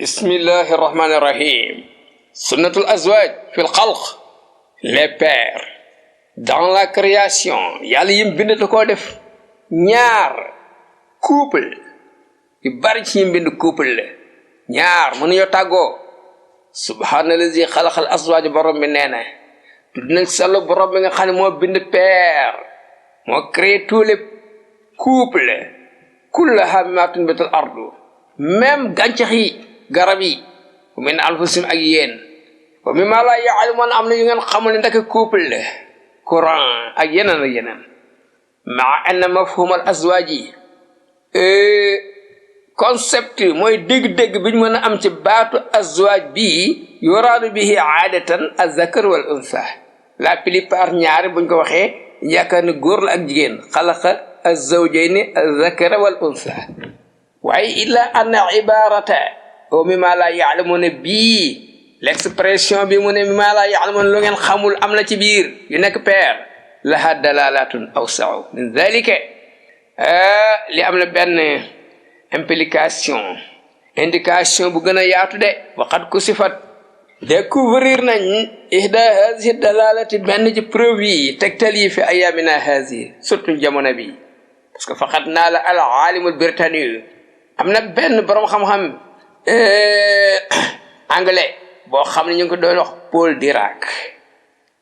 Bismillahi rahmani rahim. Sunnatul azwaj fil xalq. Les pères. Dans la création yàlla yim bind da koo def ñaar couple yu bari ci yim bind couple la ñaar mënuñoo tàggoo. subhaanallazi xalaqal azwaaj borom bi nee na tudd nañ sell borom bi nga xam ne moo bind père moo créé tous les couples kullaha mimma tunbitul ardu même gàncax yi garab yi bu mel ne anfusim ak yéen wa mimma la ya'lamun am na yu ngeen xamul ne ndaka couple la Quran ak yeneen maa anna mafhum al azwaji concept mooy dégg-dégg bi ñu mën a am ci baatu azwaaj bii yuraadu bihi aadatan az-zakar wal unsa la plupart ñaari buñ ko waxee yaakaar ne góor la ak jigéen xalaqa az-zawjayni az-zakara wal unsa waaye illa anna ibarata o mimma la ya'lamuna bii l'expression bi mu ne mimma la ya'lamun lu ngeen xamul am na ci biir yu nekk paire laha dalalatun awsa'u min dhalika li am na benn implication indication bu gën a yaatu de waqad kusifat découvrir nañ ihda hazihi dalalati benn ci preuve yi tegtal yi fi ayamina hazi surtout jamono bi parce que faqat naa la al alimul britannique am na benn borom xam-xam anglais boo xam ne ñu ngi ko doon wax Paul Dirac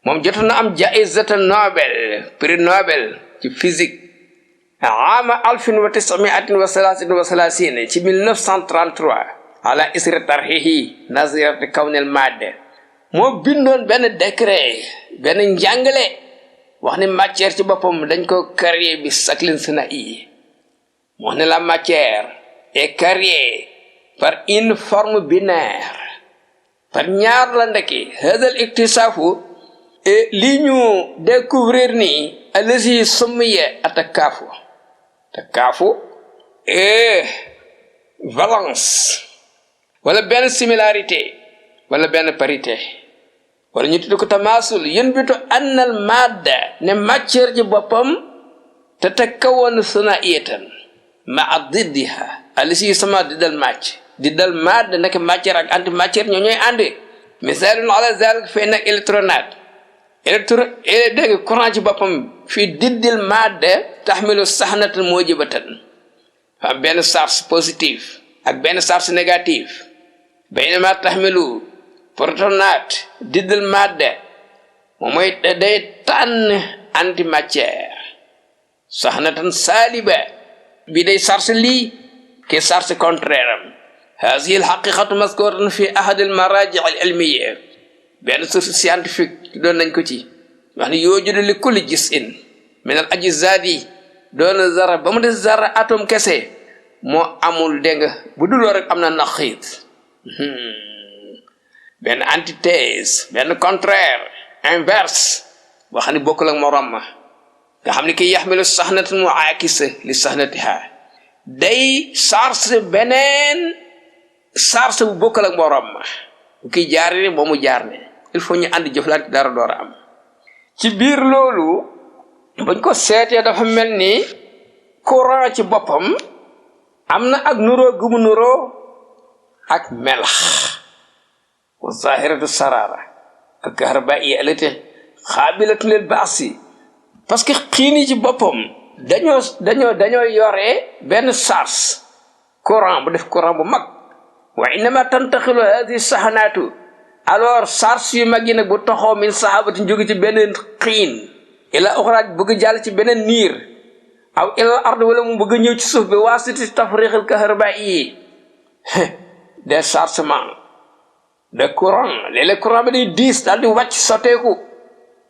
moom jotoon na am jaizata Nobel prix Nobel ci physique ama 1933 ci 1933 ala isri tarhihi nazirati kawnil madde moo bindoon benn décret benn njàngale wax ne matière ci boppam dañ ko créer bi saklin sina'i wax ne la matière est créée par une forme binaire par ñaar la ndekki hadal iktisaafu et li ñu découvrir ni allazi summiya takaafu et valence wala benn similarité wala benn parité wala ñu tudd ko tamaasul yén bitu annal madda ne matière ji boppam te takawwan sunaiyatan ma'a diddiha allazi sama diddal madda nekk matière ak anti matière ñoo ñooy ànd misaalun ala zalik fay nag électronate dégg courant ci boppam fii diddil madda taxmilu saxnatan mujibatan am benn charge positif ak benn charge négatif baynama taxmilu protonate diddil madda moom mooy day tànn anti matière saxnatan saliba bi day charge lii ke charge contraire am هذه الحقيقة مذكورة في أحد المراجع العلمية بأن source scientifique doon nañ ko ci wax ni yoojudu li kulli juz'in min al ajzaadi doon zara ba mu des zara atome kese moo amul dégg nga bu duloo rek am na naqiid benn antithèse benn contraire inverse boo xam ne bokkul ak morom ma nga xam ne ki yaxmilu saxnatan mu'aakisa li saxnatiha day charge beneen charge bu bokkal ak morom ma bu kiy jaar ne moomu jaar ne il faut ñu ànd jëflante dara door a am ci biir loolu bañ ko seetee dafa mel ni courant ci boppam am na ak nuroo gu mu nuroo ak melax wa zahiratu sarara al kahraba'i allati xaabilatu lil ba'si parce que xiini ci boppam dañoo yoree benn charge courant bu def courant bu mag wa innama tantaxilu hadihi saxanaatu alors charge yu mag yi nag bu toxoo min saxabatin jóge ci beneen xiin ila uxraaj bëgg jàll ci beneen niir aw ila ard wala mu bëgg ñëw ci suuf bi waasiti tafriqil kahraba'i des chargements de courant léeg-léeg courant bi day diis daal di wàcc soteeku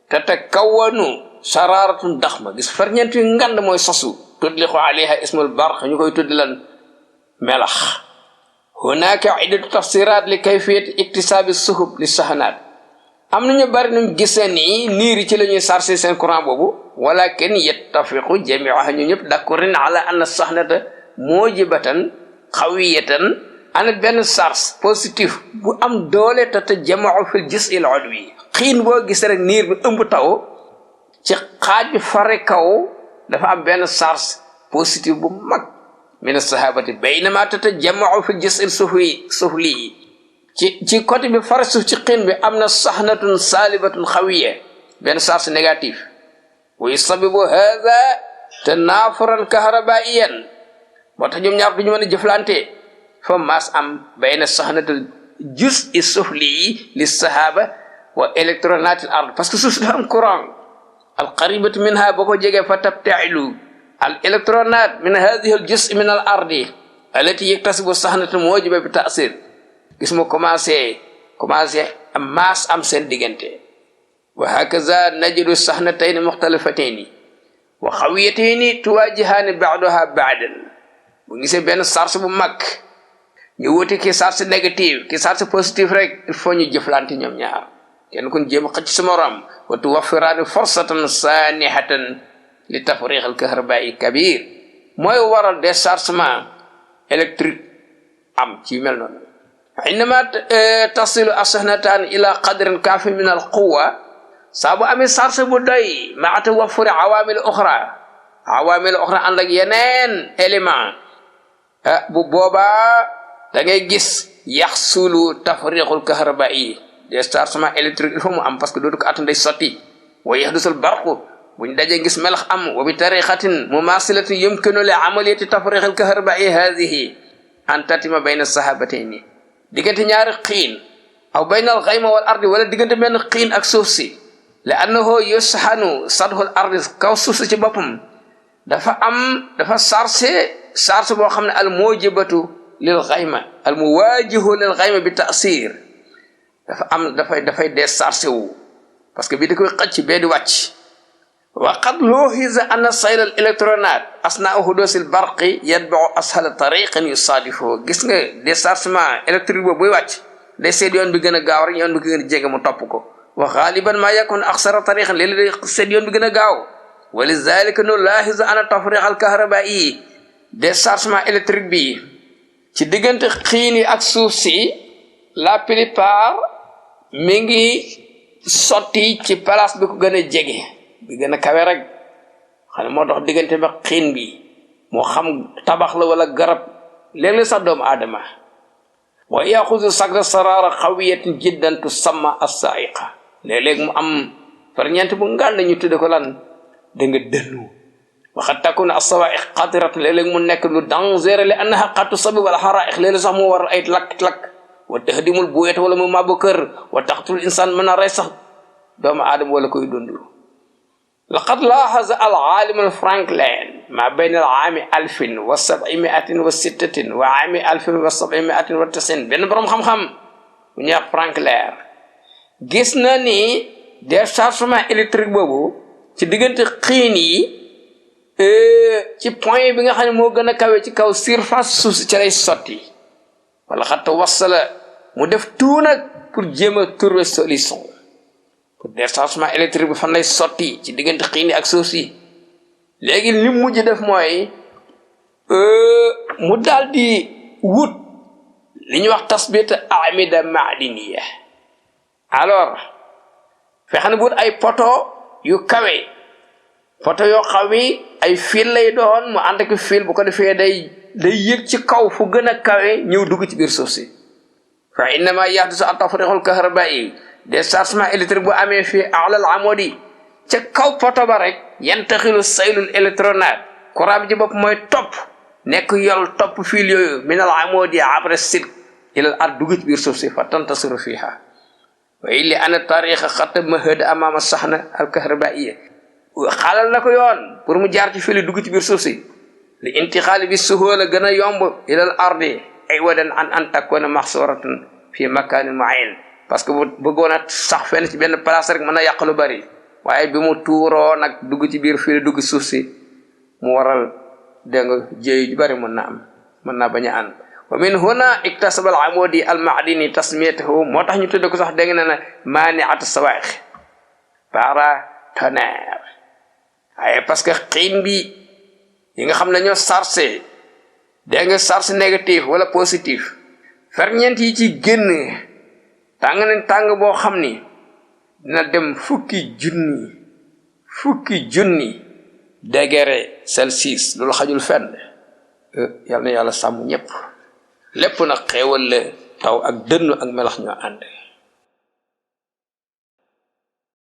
te kawwanu sararatun daxma gis ferñeent yu ngand mooy sosu tudliqu alayha ismul barq ñu koy tuddi lan melax hunaka iddatu tafsirat li kayfiyat iktisabi suhub li saxanaat am nañu bari nuñ gisee ni niir yi ci la ñuy chargé seen courant boobu walakin yattafiqu jami'uha ñu ñëpp d'accord ala anna saxnata mujibatan xawiyatan ana benn charge positif bu am doole te tajama'u fil juz'il ulwi xiin boo gis rek niir bi ëmb taw ci xaaj bi fare kaw dafa am benn charge positif bu mag min as-sahabati baynama tatajama'u fi al-juz' as-sufli ci côté bi far suuf ci xiin bi am na sahnatun salibatun xawiya benn charge négatif wa yusabibu hadha tanafuran kahrabaiyan moo tax ñoom ñaar duñu mën a jëflante fa maas am bayna sahnatul juz'i sufli li sahaba wa électronat al ard parce que suuf dafa am courant al qaribatu minha boo ko jegee fa tabtailu al électronat min hadhihi al juz' min al ardi allati yaktasibu sahnatu mujiba bi ta'sir gis mu commencé am maas am seen diggante wa hakaza najidu sahnatayn mukhtalifatayn wa khawiyatayn tuwajihani ba'daha ba'dan bu gisee benn charge bu mag ñu wuti ki charge négative ki charge positif rek il faut ñu jëflante ñoom ñaar kenn kun jéem xëcc sa morom wa tuwaffirani fursatan sanihatan li tafriq al kahraba'i kabir mooy waral déchargement électrique am ci mel noonu عندما تصل الصهنتان إلى قدر كاف من القوة سابو أمي سارس بدأي مع توفر عوامل أخرى عندك ينين إلمان بوبا داغي غيس يحصل تفريغ الكهربائي دي ستارسما إلكتريك الفم أم باسكو دودك أتن دي سوتي ويحدث البرق buñ dajé gis melax am wa bi tariqatin mumasilatin yumkinu li amaliyati tafriq al kahraba'i hadhihi an tatima bayna sahabatayn digënté ñaari xiin aw bayna al ghayma wal ardi wala digënté ben xiin ak suuf si la annahu yushanu sadhu al ardi kaw suuf ci bopam dafa sarse bo xamné al mujibatu lil ghayma al muwajihu lil ghayma bi ta'sir da fay décharger wu parce que bi da koy xëc bé di wacc وقد لوحظ أن سيل الإلكترونات أثناء حدوث البرق يتبع أسهل طريق يصادفه gis nga déchargement électrique boobu buy wàcc day seet yoon bi gën a gaaw rek yoon bi gën a jege mu topp ko wa غالبا ما يكون أقصر طريقا léeg-léeg day seet yoon bi gën a gaaw ولذلك نلاحظ أن التفريغ الكهربائي déchargement électrique bi ci diggante xiin yi ak suuf si la plupart mi ngi sotti ci place bi ko gën a jege bi gën a kawe rek xane moo dox diggante ba xiin bi moo xam tabax la wala garab léeg-léeg sax doomu aadama wa yaxudu sakra sarara xawiyatin jiddan tusamma as-sa'iqa léeg-léeg mu am farñeent bu ngànd ñu tudde ko lan da nga dënnu waxat takuna as-sawa'iq qatirat léeg-léeg mu nekk lu danger li annaha qad tusabib al hara'iq léeg-léeg sax mu war ay lakk-lakk wa tahdimul buyut wala mu mabbu kër wa taqtul insan mën a rey sax doomu aadama wala koy dundu لقد لاحظ العالم فرانكلين ما بين العام 1706 وعام 1790 بين بروم خم وني فرانكلين غيسنا ني déchargement électrique bobu ci digënté xiin yi ci point bi nga xamné mo gëna kawé ci kaw surface suuf ci lay soti wala xatta wasala mu def tout nak pour jéma trouver solution pour déchargement électrique bi fan lay sotti ci diggante xiini ak suuf si léegi li mujj def mooy mu daldi wut li ñuy wax tasbit amida ma'diniya alors fexe na wut ay poto yu kawe poto yoo xawi ay fil lay doon mu ànd ak fil bu ko defee day yëg ci kaw fu gën a kawe ñëw dugg ci biir suuf si fa innama yahdusu at-tafriqul kahraba'i déchargement électrique bu amee fii a'lal amodi ca kaw poto ba rek yantaxilu saylul électronat courant bi ci bopp mooy topp nekk yol topp fil yooyu minal amodi abra silk ilal ard dugg ci biir suuf si fa tantasiru fiha wa illi ana tariqa xatta mahad amama sahna al kahrabaiyya xalal na ko yoon pour mu jaar ci fil dugg ci biir suuf si li intixaali bi suhula gën a yomb ilal ardi ay wadan an takuna mahsuratan fi makanin mu'ayyan parce que bëggoon a sax fenn ci benn place rek mën na yàq lu bari waaye bi mu tuuroo nag dugg ci biir fii dugg suuf si mu waral dégg nga jéey ju bari mën naa bañ a ànd wa min huna iktasaba al amudi al ma'dini tasmiyatuhu moo tax ñu tudde ko sax dégg na ne mani'at sawa'iq paratonnerre waaye parce que xiin bi yi nga xam ne ñoo chargé dégg nga charge négatif wala positif ferñeent yi ci génn tàng nañ tàng boo xam ni dina dem fukki junni degré Celsius loolu xajul fenn yal na yàlla sàmm ñëpp lépp nag xéewal la taw ak dënn ak melax ñoo ànd